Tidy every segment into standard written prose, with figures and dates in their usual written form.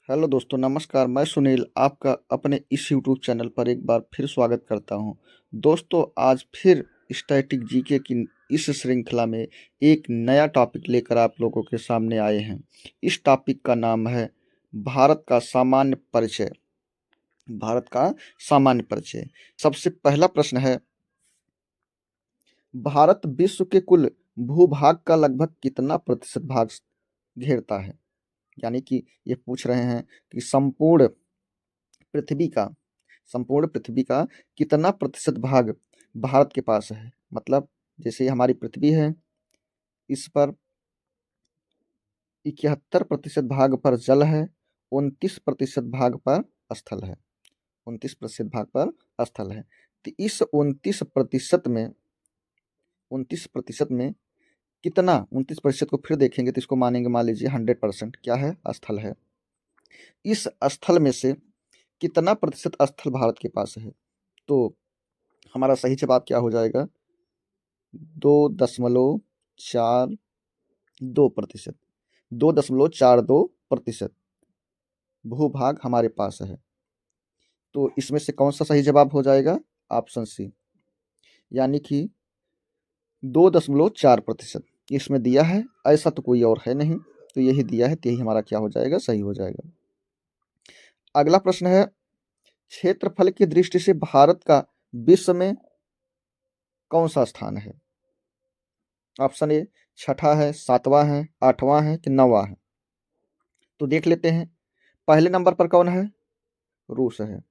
Hello दोस्तों, नमस्कार। मैं सुनील आपका अपने इस यूट्यूब चैनल पर एक बार फिर स्वागत करता हूं। दोस्तों, आज फिर स्टैटिक जीके की इस श्रृंखला में एक नया टॉपिक लेकर आप लोगों के सामने आए हैं। इस टॉपिक का नाम है भारत का सामान्य परिचय। भारत का सामान्य परिचय। सबसे पहला प्रश्न है, भारत विश्व के कुल भूभाग का लगभग कितना प्रतिशत भाग घेरता है? यानी कि ये पूछ रहे हैं कि पृथ्वी का संपूर्ण पृथ्वी का कितना प्रतिशत भाग भारत के पास है। मतलब जैसे हमारी पृथ्वी है, इस पर 71% भाग पर जल है, 29% भाग पर स्थल है। 29% भाग पर स्थल है। तो इस 29% में कितना, 29% को फिर देखेंगे तो इसको मानेंगे, मान लीजिए 100% क्या है, स्थल है। इस स्थल में से कितना प्रतिशत स्थल भारत के पास है? तो हमारा सही जवाब क्या हो जाएगा? 2.42%। 2.42% भूभाग हमारे पास है। तो इसमें से कौन सा सही जवाब हो जाएगा? ऑप्शन सी, यानी कि 2.4% इसमें दिया है। ऐसा तो कोई और है नहीं, तो यही दिया है, तो यही हमारा क्या हो जाएगा, सही हो जाएगा। अगला प्रश्न है, क्षेत्रफल की दृष्टि से भारत का विश्व में कौन सा स्थान है? ऑप्शन ए छठा है, सातवां है, आठवां है कि नौवां है? तो देख लेते हैं। पहले नंबर पर कौन है? रूस है।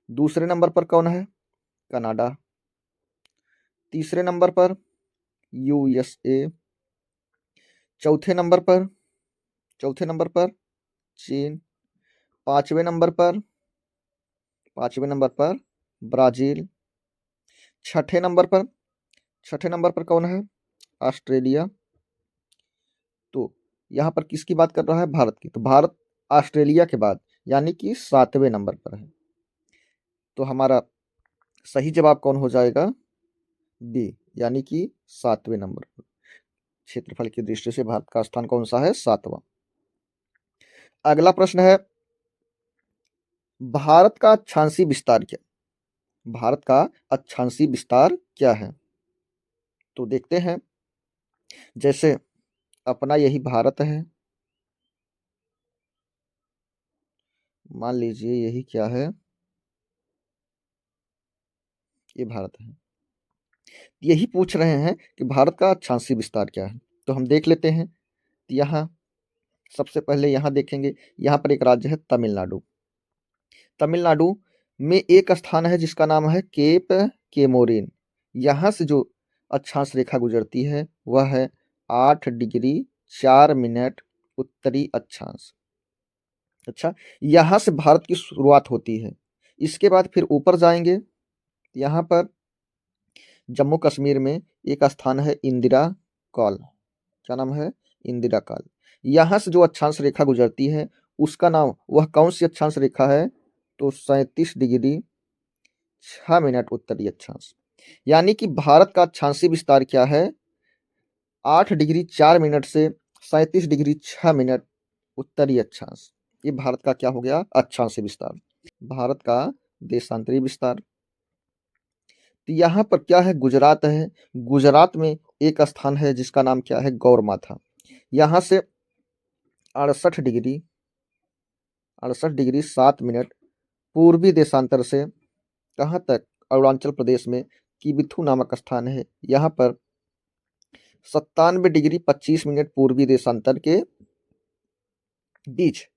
दूसरे नंबर पर कौन है? कनाडा। तीसरे नंबर पर यूएसए। चौथे नंबर पर चीन। पांचवें नंबर पर ब्राजील। छठे नंबर पर कौन है? ऑस्ट्रेलिया। तो यहाँ पर किसकी बात कर रहा है? भारत की। तो भारत ऑस्ट्रेलिया के बाद यानी कि 7वें नंबर पर है। तो हमारा सही जवाब कौन हो जाएगा? बी, यानी कि 7वें नंबर पर। क्षेत्रफल की दृष्टि से भारत का स्थान कौन सा है? 7वां। अगला प्रश्न है, भारत का अक्षांशीय विस्तार क्या? भारत का अक्षांशीय विस्तार क्या है? तो देखते हैं। जैसे अपना यही भारत है, मान लीजिए यही क्या है, ये भारत है। यही पूछ रहे हैं कि भारत का अक्षांशीय विस्तार क्या है। तो हम देख लेते हैं। यहाँ सबसे पहले यहाँ देखेंगे, यहाँ पर एक राज्य है तमिलनाडु। तमिलनाडु में एक स्थान है जिसका नाम है केप केमोरिन। यहाँ से जो अक्षांश रेखा गुजरती है वह है 8 डिग्री 4 मिनट उत्तरी अक्षांश। अच्छा, यहाँ से भारत की शुरुआत होती है। इसके बाद फिर ऊपर जाएंगे, यहाँ पर जम्मू कश्मीर में एक स्थान है इंदिरा कॉल। क्या नाम है? इंदिरा कॉल। यहाँ से जो अक्षांश रेखा गुजरती है उसका नाम, वह कौन सी अक्षांश रेखा है? तो 37 डिग्री 6 मिनट उत्तरी अक्षांश। यानी कि भारत का अक्षांशीय विस्तार क्या है? 8 डिग्री 4 मिनट से 37 डिग्री 6 मिनट उत्तरी अक्षांश। ये भारत का क्या हो गया? अक्षांशीय विस्तार। भारत का देशांतरी विस्तार। तो यहाँ पर क्या है? गुजरात है। गुजरात में एक स्थान है जिसका नाम क्या है? गौरमाथा। यहाँ से 68 डिग्री 7 मिनट पूर्वी देशांतर से कहाँ तक? अरुणाचल प्रदेश में किबिथु नामक स्थान है। यहाँ पर 97 डिग्री 25 मिनट पूर्वी देशांतर के बीच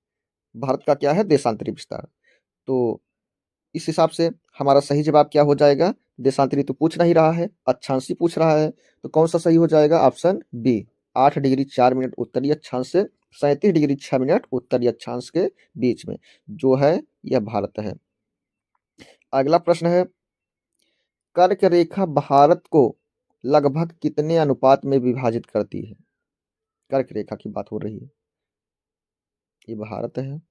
भारत का क्या है? देशांतरी विस्तार। तो इस हिसाब से हमारा सही जवाब क्या हो जाएगा? देशांतरी तो पूछ नहीं रहा है, अक्षांशी पूछ रहा है, तो कौन सा सही हो जाएगा? ऑप्शन बी, 8 डिग्री 4 मिनट उत्तरी अक्षांश से 37 डिग्री 6 मिनट उत्तरी अक्षांश के बीच में जो है यह भारत है। अगला प्रश्न है, कर्क रेखा भारत को लगभग कितने अनुपात में विभाजित करती है? कर्क रेखा की बात हो रही है, ये भारत है।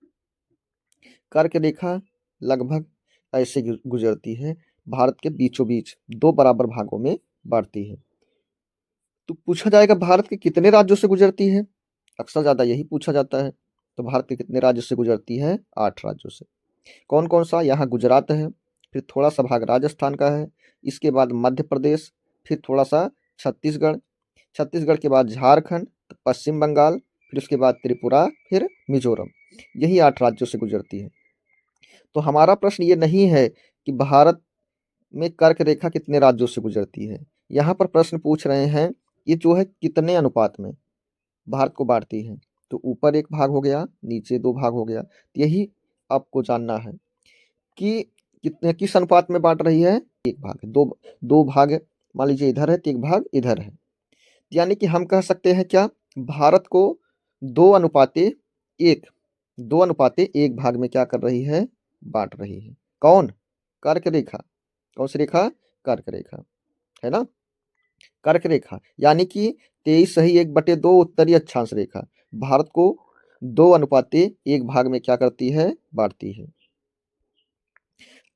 कर्क रेखा लगभग ऐसे गुजरती है, भारत के बीचों बीच 2 बराबर भागों में बांटती है। तो पूछा जाएगा भारत के कितने राज्यों से गुजरती है? अक्सर ज्यादा यही पूछा जाता है। तो भारत के कितने राज्यों से गुजरती है? 8 राज्यों से। कौन कौन सा? यहाँ गुजरात है, फिर थोड़ा सा भाग राजस्थान का है, इसके बाद मध्य प्रदेश, फिर थोड़ा सा छत्तीसगढ़, छत्तीसगढ़ के बाद झारखंड, पश्चिम बंगाल, फिर उसके बाद त्रिपुरा, फिर मिजोरम। यही 8 राज्यों से गुजरती है। तो हमारा प्रश्न ये नहीं है कि भारत में कर्क रेखा कितने राज्यों से गुजरती है। यहाँ पर प्रश्न पूछ रहे हैं ये जो है कितने अनुपात में भारत को बांटती है। तो ऊपर एक भाग हो गया, नीचे 2 भाग हो गया। यही आपको जानना है कि कितने किस अनुपात में बांट रही है। 1 भाग, 2 भाग मान लीजिए इधर है तो 1 भाग इधर है। यानी कि हम कह सकते हैं क्या, भारत को 2:1 2:1 भाग में क्या कर रही है? बांट रही है। कौन? कर्क रेखा। कौन सी रेखा? कर्क रेखा, है ना? कर्क रेखा यानी कि 23:1/2 उत्तरी अक्षांश रेखा भारत को 2:1 भाग में क्या करती है? बांटती है।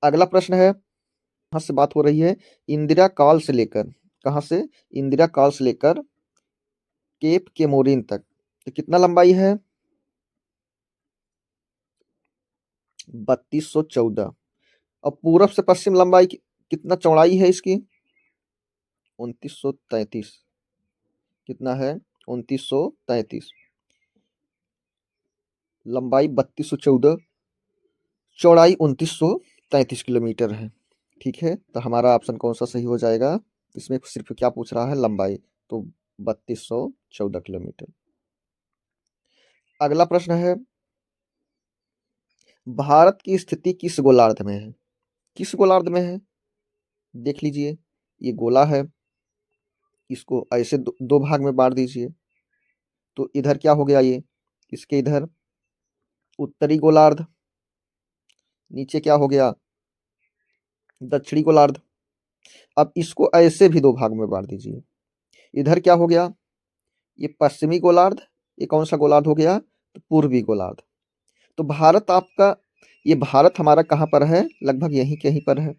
अगला प्रश्न है, यहाँ से बात हो रही है इंदिरा काल से लेकर, कहाँ से? इंदिरा काल से लेकर केप केमोरिन तक तो कितना लंबाई है? 3214। और पूरब से पश्चिम लंबाई कितना चौड़ाई है इसकी? 2933। कितना है? 2933। लंबाई 3214, चौड़ाई 2933 किलोमीटर है। ठीक है, तो हमारा ऑप्शन कौन सा सही हो जाएगा? इसमें सिर्फ क्या पूछ रहा है? लंबाई, तो 3214 किलोमीटर। अगला प्रश्न है, भारत की स्थिति किस गोलार्ध में है? किस गोलार्ध में है? देख लीजिए, ये गोला है, इसको ऐसे दो भाग में बांट दीजिए। तो इधर क्या हो गया? ये इसके इधर उत्तरी गोलार्ध, नीचे क्या हो गया? दक्षिणी गोलार्ध। अब इसको ऐसे भी 2 भाग में बांट दीजिए। इधर क्या हो गया? ये पश्चिमी गोलार्ध, ये कौन सा गोलार्ध हो गया? तो पूर्वी गोलार्ध। तो भारत आपका, ये भारत हमारा कहाँ पर है? लगभग यहीं कहीं पर है।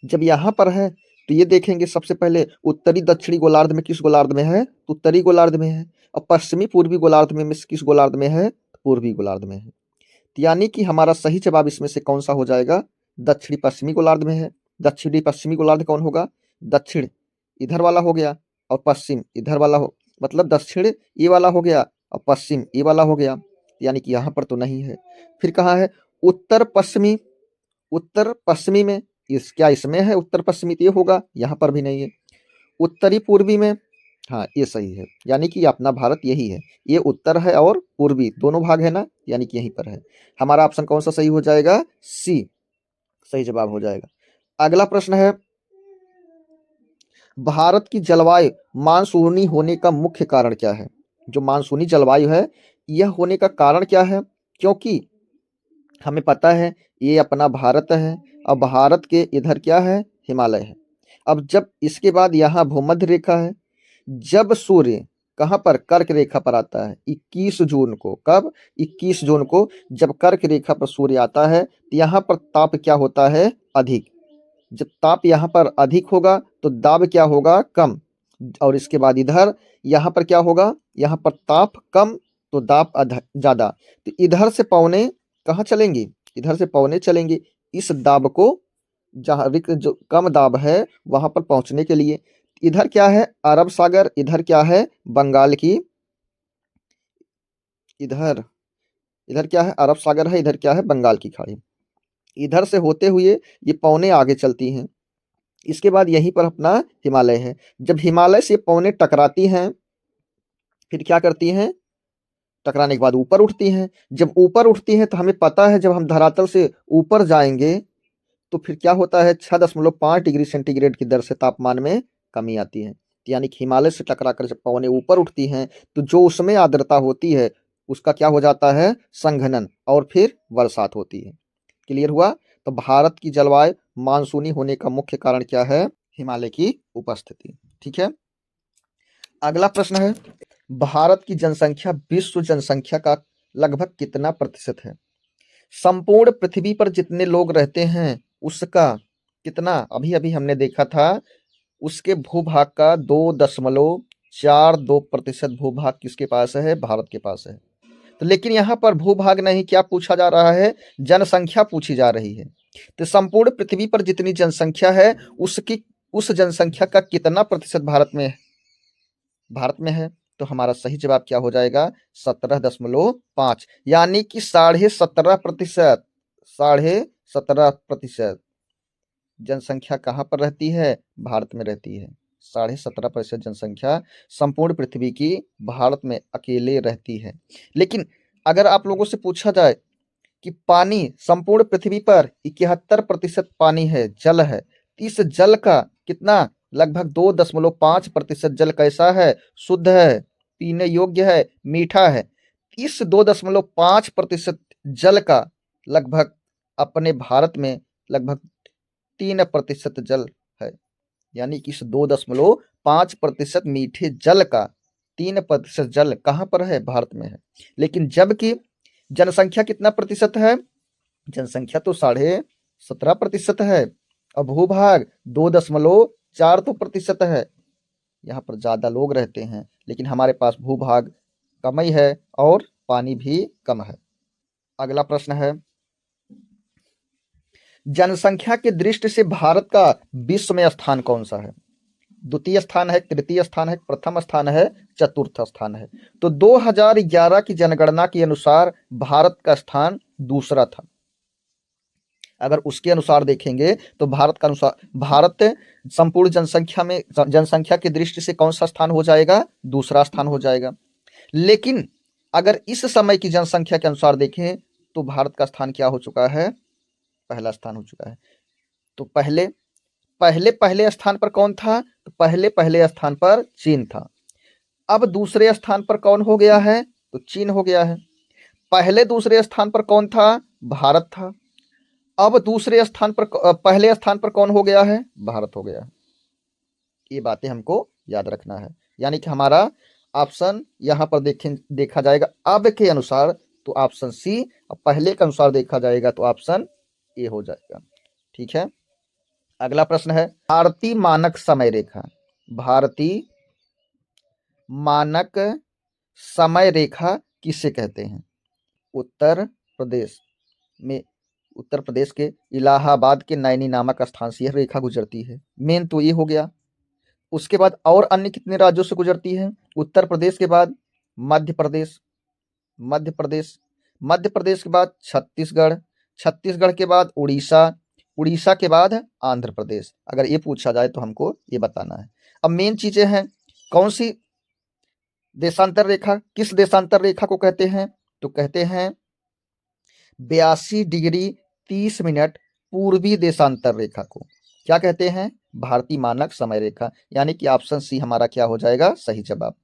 जब यहाँ पर है तो ये देखेंगे सबसे पहले उत्तरी दक्षिणी गोलार्ध में किस गोलार्ध में है? तो उत्तरी गोलार्ध में है। और पश्चिमी पूर्वी गोलार्ध में किस गोलार्ध में है? पूर्वी गोलार्ध में है। यानी कि हमारा सही जवाब इसमें से कौन सा हो जाएगा? दक्षिणी पश्चिमी गोलार्ध में है। दक्षिणी पश्चिमी गोलार्ध कौन होगा? दक्षिण इधर वाला हो गया और पश्चिम इधर वाला हो, मतलब दक्षिण ये वाला हो गया और पश्चिम ये वाला हो गया। यानी कि यहाँ पर तो नहीं है। फिर कहाँ है? उत्तर पश्चिमी। उत्तर पश्चिमी में क्या इसमें है उत्तर पश्चिमी? तो ये होगा, यहाँ पर भी नहीं है। उत्तरी पूर्वी में, हाँ ये सही है। यानी कि अपना भारत यही है, ये उत्तर है और पूर्वी दोनों भाग है ना, यानी कि यहीं पर है। हमारा ऑप्शन कौन सा सही हो जाएगा? सी सही जवाब हो जाएगा। अगला प्रश्न है, भारत की जलवायु मानसूनी होने का मुख्य कारण क्या है? जो मानसूनी जलवायु है यह होने का कारण क्या है? क्योंकि हमें पता है ये अपना भारत है, अब भारत के इधर क्या है? हिमालय है। अब जब इसके बाद यहाँ भूमध्य रेखा है, जब सूर्य कहाँ पर? कर्क रेखा पर आता है 21 जून को। कब? 21 जून को जब कर्क रेखा पर सूर्य आता है तो यहाँ पर ताप क्या होता है? अधिक। जब ताप यहाँ पर अधिक होगा तो दाब क्या होगा? कम। और इसके बाद इधर यहाँ पर क्या होगा? यहाँ पर ताप कम तो दाब ज़्यादा। तो इधर से पवने कहाँ चलेंगी? इधर से पवने चलेंगी इस दाब को, जहाँ जो कम दाब है वहाँ पर पहुँचने के लिए। इधर क्या है? अरब सागर, इधर क्या है? बंगाल की, इधर इधर क्या है? अरब सागर है, इधर क्या है? बंगाल की खाड़ी। इधर से होते हुए ये पवने आगे चलती हैं। इसके बाद यहीं पर अपना हिमालय है। जब हिमालय से पवने टकराती हैं फिर क्या करती हैं? टकराने के बाद ऊपर उठती हैं। जब ऊपर उठती हैं तो हमें पता है जब हम धरातल से ऊपर जाएंगे तो फिर क्या होता है? 6.5 डिग्री सेंटीग्रेड की दर से तापमान में कमी आती है। यानी कि हिमालय से टकराकर जब पवनें ऊपर उठती हैं तो जो उसमें आर्द्रता होती है उसका क्या हो जाता है? संघनन, और फिर बरसात होती है। क्लियर हुआ? तो भारत की जलवायु मानसूनी होने का मुख्य कारण क्या है? हिमालय की उपस्थिति। ठीक है, अगला प्रश्न है, भारत की जनसंख्या विश्व जनसंख्या का लगभग कितना प्रतिशत है? संपूर्ण पृथ्वी पर जितने लोग रहते हैं उसका कितना? अभी अभी हमने देखा था उसके भूभाग का 2.42% भूभाग किसके पास है? भारत के पास है। तो लेकिन यहाँ पर भूभाग नहीं, क्या पूछा जा रहा है, जनसंख्या पूछी जा रही है। तो संपूर्ण पृथ्वी पर जितनी जनसंख्या है उसकी उस जनसंख्या का कितना प्रतिशत भारत में है, भारत में है। तो हमारा सही जवाब क्या हो जाएगा, 17.5, यानी कि 17.5%, 17.5% जनसंख्या कहाँ पर रहती है, भारत में रहती है। 17.5% जनसंख्या संपूर्ण पृथ्वी की भारत में अकेले रहती है। लेकिन अगर आप लोगों से पूछा जाए कि पानी संपूर्ण पृथ्वी पर 71% पानी है, जल है, इस जल का कितना, लगभग 2.5% जल कैसा है, शुद्ध है, पीने योग्य है, मीठा है। इस 2.5% जल का लगभग अपने भारत में लगभग 3% जल है, यानी कि इस 2.5% मीठे जल का 3% जल कहाँ पर है, भारत में है। लेकिन जबकि जनसंख्या कितना प्रतिशत है, जनसंख्या तो 17.5% है, और भूभाग 2.4 तो प्रतिशत है। यहाँ पर ज़्यादा लोग रहते हैं, लेकिन हमारे पास भूभाग कम ही है और पानी भी कम है। अगला प्रश्न है, जनसंख्या की दृष्टि से भारत का विश्व में स्थान कौन सा है, द्वितीय स्थान है, तृतीय स्थान है, प्रथम स्थान है, चतुर्थ स्थान है। तो 2011 की जनगणना के अनुसार भारत का स्थान दूसरा था। अगर उसके अनुसार देखेंगे तो भारत संपूर्ण जनसंख्या में, जनसंख्या की दृष्टि से कौन सा स्थान हो जाएगा, दूसरा स्थान हो जाएगा। लेकिन अगर इस समय की जनसंख्या के अनुसार देखें तो भारत का स्थान क्या हो चुका है, पहला स्थान हो चुका है। तो पहले पहले पहले स्थान पर कौन था, तो पहले पहले स्थान पर चीन था। अब दूसरे स्थान पर कौन हो गया है, तो चीन हो गया है। पहले दूसरे स्थान पर कौन था, भारत था। अब दूसरे स्थान पर पहले स्थान पर कौन हो गया है, भारत हो गया है। ये बातें हमको याद रखना है। यानी कि हमारा ऑप्शन यहाँ पर देखा जाएगा अब के अनुसार तो ऑप्शन सी, और पहले के अनुसार देखा जाएगा तो ऑप्शन ए हो जाएगा। ठीक है। अगला प्रश्न है, भारतीय मानक समय रेखा, भारतीय मानक समय रेखा किसे कहते हैं। उत्तर प्रदेश में, उत्तर प्रदेश के इलाहाबाद के नैनी नामक स्थान से यह रेखा गुजरती है। मेन तो ये हो गया। उसके बाद और अन्य कितने राज्यों से गुजरती है, उत्तर प्रदेश के बाद मध्य प्रदेश, मध्य प्रदेश, मध्य प्रदेश के बाद छत्तीसगढ़, छत्तीसगढ़ के बाद उड़ीसा, उड़ीसा के बाद आंध्र प्रदेश। अगर ये पूछा जाए तो हमको ये बताना है। अब मेन चीजें हैं, कौन सी देशांतर रेखा, किस देशांतर रेखा को कहते हैं, तो कहते हैं 82 डिग्री 30 मिनट पूर्वी देशांतर रेखा को क्या कहते हैं, भारतीय मानक समय रेखा। यानी कि ऑप्शन सी हमारा क्या हो जाएगा, सही जवाब।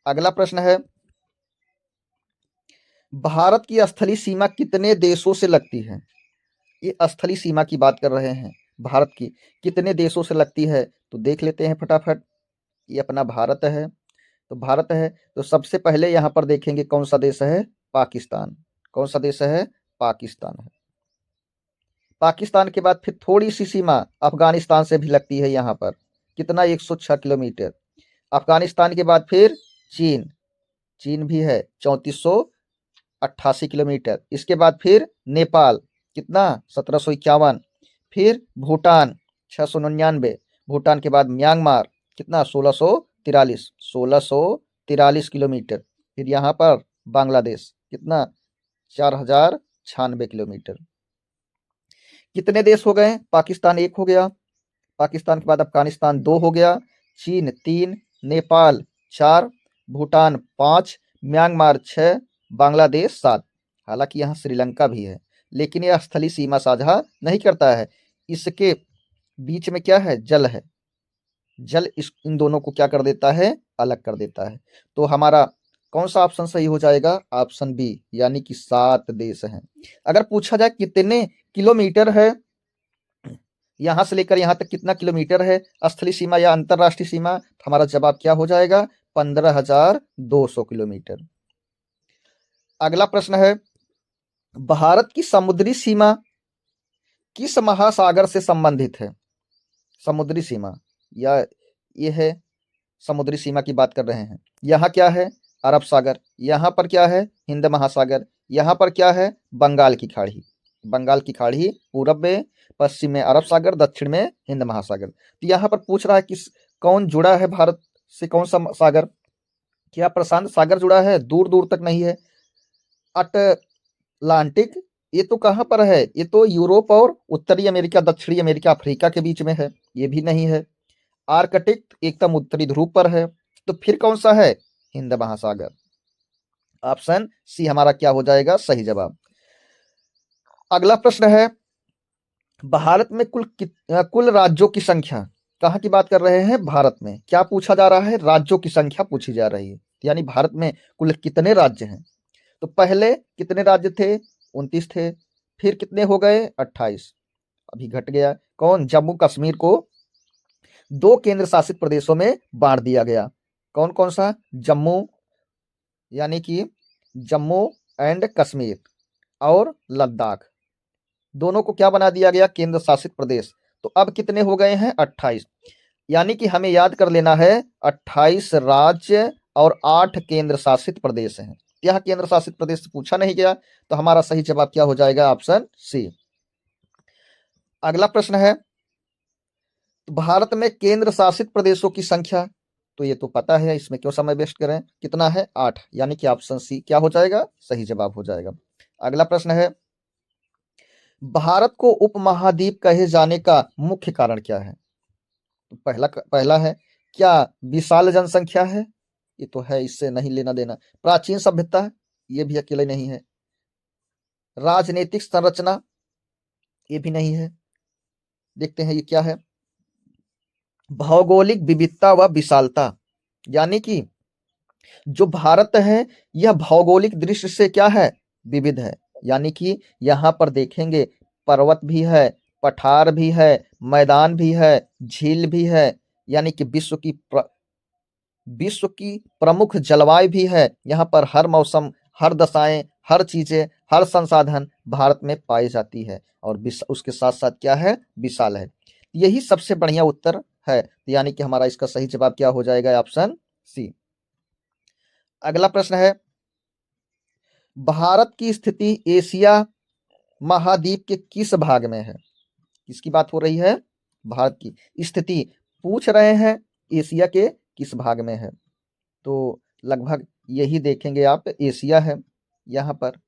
अगला प्रश्न है, भारत की स्थलीय सीमा कितने देशों से लगती है। ये स्थलीय सीमा की बात कर रहे हैं, भारत की कितने देशों से लगती है, तो देख लेते हैं फटाफट। ये अपना भारत है, तो भारत है तो सबसे पहले यहाँ पर देखेंगे कौन सा देश है, पाकिस्तान। कौन सा देश है, पाकिस्तान है। पाकिस्तान के बाद फिर थोड़ी सी सीमा अफगानिस्तान से भी लगती है यहाँ पर, कितना 106 किलोमीटर। अफगानिस्तान के बाद फिर चीन, चीन भी है 3488 किलोमीटर। इसके बाद फिर नेपाल, कितना 1751। फिर भूटान 699, भूटान के बाद म्यांमार, कितना 1643 किलोमीटर। फिर यहाँ पर बांग्लादेश, कितना 4096 किलोमीटर। कितने देश हो गए, पाकिस्तान 1 हो गया, पाकिस्तान के बाद अफगानिस्तान 2 हो गया, चीन 3, नेपाल 4, भूटान 5, म्यांमार 6, बांग्लादेश 7। हालांकि यहाँ श्रीलंका भी है, लेकिन यह स्थलीय सीमा साझा नहीं करता है। इसके बीच में क्या है, जल है। जल इन दोनों को क्या कर देता है, अलग कर देता है। तो हमारा कौन सा ऑप्शन सही हो जाएगा, ऑप्शन बी, यानी कि 7 देश हैं। अगर पूछा जाए कितने किलोमीटर है, यहां से लेकर यहां तक कितना किलोमीटर है स्थलीय सीमा या अंतरराष्ट्रीय सीमा, तो हमारा जवाब क्या हो जाएगा, 15,200 किलोमीटर। अगला प्रश्न है, भारत की समुद्री सीमा किस महासागर से संबंधित है। समुद्री सीमा, या ये है समुद्री सीमा की बात कर रहे हैं। यहाँ क्या है, अरब सागर, यहाँ पर क्या है, हिंद महासागर, यहाँ पर क्या है, बंगाल की खाड़ी, बंगाल की खाड़ी पूरब में, पश्चिम में अरब सागर, दक्षिण में हिंद महासागर। तो यहाँ पर पूछ रहा है कि कौन जुड़ा है भारत से, कौन सा सागर, क्या प्रशांत सागर जुड़ा है, दूर दूर तक नहीं है। अटलांटिक, ये तो कहाँ पर है, ये तो यूरोप और उत्तरी अमेरिका, दक्षिणी अमेरिका, अफ्रीका के बीच में है, ये भी नहीं है। आर्कटिक एकदम उत्तरी ध्रुव पर है, तो फिर कौन सा है, हिंद महासागर। ऑप्शन सी हमारा क्या हो जाएगा सही जवाब। अगला प्रश्न है, भारत में कुल राज्यों की संख्या, कहाँ की बात कर रहे हैं, भारत में। क्या पूछा जा रहा है, राज्यों की संख्या पूछी जा रही है, यानी भारत में कुल कितने राज्य हैं। तो पहले कितने राज्य थे, 29 थे, फिर कितने हो गए, 28, अभी घट गया। कौन, जम्मू कश्मीर को 2 केंद्र शासित प्रदेशों में बांट दिया गया। कौन कौन सा, जम्मू, यानी कि जम्मू एंड कश्मीर और लद्दाख, दोनों को क्या बना दिया गया, केंद्र शासित प्रदेश। तो अब कितने हो गए हैं, 28, यानी कि हमें याद कर लेना है 28 राज्य और 8 केंद्र शासित प्रदेश हैं। यह केंद्र शासित प्रदेश पूछा नहीं गया, तो हमारा सही जवाब क्या हो जाएगा, ऑप्शन सी। अगला प्रश्न है, भारत में केंद्र शासित प्रदेशों की संख्या, तो ये तो पता है, इसमें क्यों समय वेस्ट करें, कितना है, 8, यानी कि ऑप्शन सी क्या हो जाएगा, सही जवाब हो जाएगा। अगला प्रश्न है, भारत को उपमहाद्वीप कहे जाने का मुख्य कारण क्या है। पहला है, क्या विशाल जनसंख्या है, ये तो है, इससे नहीं लेना देना। प्राचीन सभ्यता, ये भी अकेले नहीं है। राजनीतिक संरचना, ये भी नहीं है। देखते हैं ये क्या है, भौगोलिक विविधता व विशालता, यानी कि जो भारत है यह भौगोलिक दृष्टि से क्या है, विविध है, यानी कि यहाँ पर देखेंगे पर्वत भी है, पठार भी है, मैदान भी है, झील भी है, यानी कि विश्व की प्रमुख जलवायु भी है। यहाँ पर हर मौसम, हर दशाएं, हर चीजें, हर संसाधन भारत में पाई जाती है, और उसके साथ साथ क्या है, विशाल है। यही सबसे बढ़िया उत्तर है, यानी कि हमारा इसका सही जवाब क्या हो जाएगा, ऑप्शन सी। अगला प्रश्न है, भारत की स्थिति एशिया महाद्वीप के किस भाग में है। किसकी बात हो रही है, भारत की स्थिति पूछ रहे हैं, एशिया के किस भाग में है। तो लगभग यही देखेंगे आप, एशिया है यहाँ पर।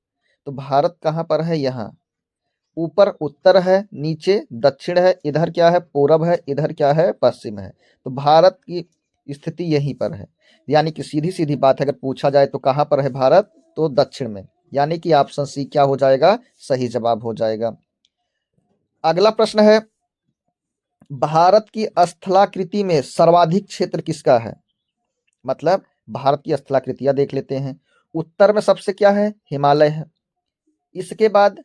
तो भारत कहाँ पर है, यहाँ ऊपर उत्तर है, नीचे दक्षिण है, इधर क्या है, पूरब है, इधर क्या है, पश्चिम है। तो भारत की स्थिति यहीं पर है, यानी कि सीधी सीधी बात है, अगर पूछा जाए तो कहाँ पर है भारत, तो दक्षिण में, यानी कि ऑप्शन सी क्या हो जाएगा, सही जवाब हो जाएगा। अगला प्रश्न है, भारत की स्थलाकृति में सर्वाधिक क्षेत्र किसका है। मतलब भारत की स्थलाकृतियां देख लेते हैं। उत्तर में सबसे क्या है, हिमालय है। इसके बाद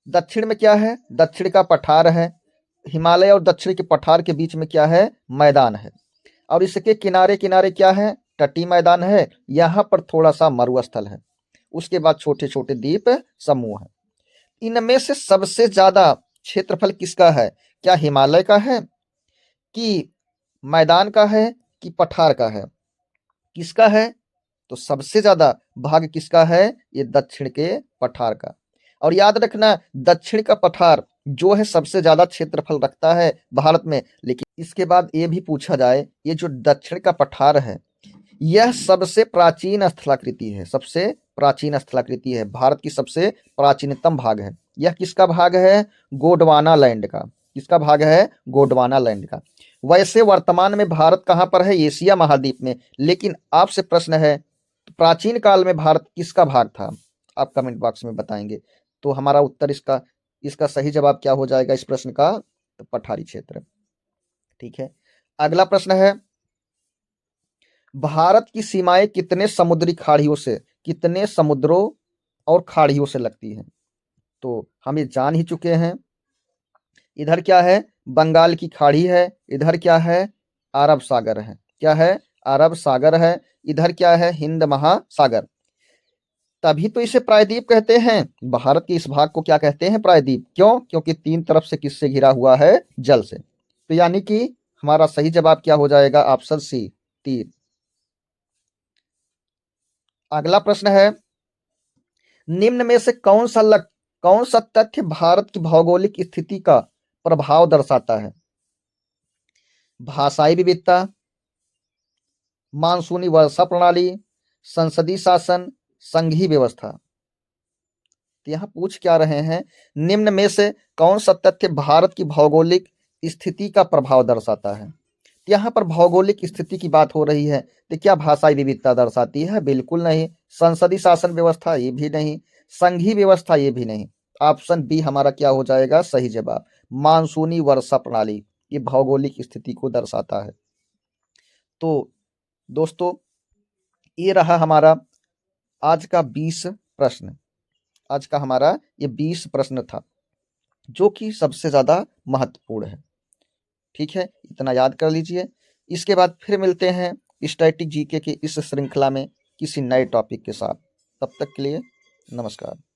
दक्षिण में क्या है, दक्षिण का पठार है। हिमालय और दक्षिण के पठार के बीच में क्या है, मैदान है। और इसके किनारे किनारे क्या है, तटीय मैदान है। यहाँ पर थोड़ा सा मरुस्थल है। उसके बाद छोटे छोटे द्वीप समूह है। इनमें से सबसे ज्यादा क्षेत्रफल किसका है, क्या हिमालय का है, कि मैदान का है, कि पठार का है, किसका है। तो सबसे ज्यादा भाग किसका है, ये दक्षिण के पठार का। और याद रखना, दक्षिण का पठार जो है सबसे ज्यादा क्षेत्रफल रखता है भारत में। लेकिन इसके बाद ये भी पूछा जाए, ये जो दक्षिण का पठार है यह सबसे प्राचीन स्थलाकृति है, सबसे प्राचीन स्थलाकृति है, भारत की सबसे प्राचीनतम भाग है। यह किसका भाग है, गोंडवाना लैंड का। किसका भाग है, गोंडवाना लैंड का। वैसे वर्तमान में भारत कहाँ पर है, एशिया महाद्वीप में। लेकिन आपसे प्रश्न है, प्राचीन काल में भारत किसका भाग था, आप कमेंट बॉक्स में बताएंगे। तो हमारा उत्तर इसका सही जवाब क्या हो जाएगा इस प्रश्न का, तो पठारी क्षेत्र। ठीक है। अगला प्रश्न है, भारत की सीमाएं कितने समुद्री खाड़ियों से, कितने समुद्रों और खाड़ियों से लगती हैं। तो हम ये जान ही चुके हैं। इधर क्या है, बंगाल की खाड़ी है। इधर क्या है, अरब सागर है। क्या है, अरब सागर है। इधर क्या है, हिंद महासागर। तभी तो इसे प्रायद्वीप कहते हैं। भारत के इस भाग को क्या कहते हैं, प्रायद्वीप। क्यों, क्योंकि 3 तरफ से किससे घिरा हुआ है, जल से। तो यानी कि हमारा सही जवाब क्या हो जाएगा, ऑप्शन सी, तीर। अगला प्रश्न है, निम्न में से कौन सा तथ्य भारत की भौगोलिक स्थिति का प्रभाव दर्शाता है? भाषाई विविधता, मानसूनी वर्षा प्रणाली, संसदीय शासन, संघीय व्यवस्था। तो यहाँ पूछ क्या रहे हैं, निम्न में से कौन सा तथ्य भारत की भौगोलिक स्थिति का प्रभाव दर्शाता है? यहाँ पर भौगोलिक स्थिति की बात हो रही है, तो क्या भाषाई विविधता दर्शाती है? बिल्कुल नहीं। संसदीय शासन व्यवस्था, ये भी नहीं। संघीय व्यवस्था, ये भी नहीं। ऑप्शन बी हमारा क्या हो जाएगा सही जवाब, मानसूनी वर्षा प्रणाली, ये भौगोलिक स्थिति को दर्शाता है। तो दोस्तों, ये रहा हमारा आज का 20 प्रश्न। आज का हमारा ये 20 प्रश्न था, जो कि सबसे ज़्यादा महत्वपूर्ण है। ठीक है, इतना याद कर लीजिए। इसके बाद फिर मिलते हैं स्टैटिक जीके की इस श्रृंखला में किसी नए टॉपिक के साथ। तब तक के लिए नमस्कार।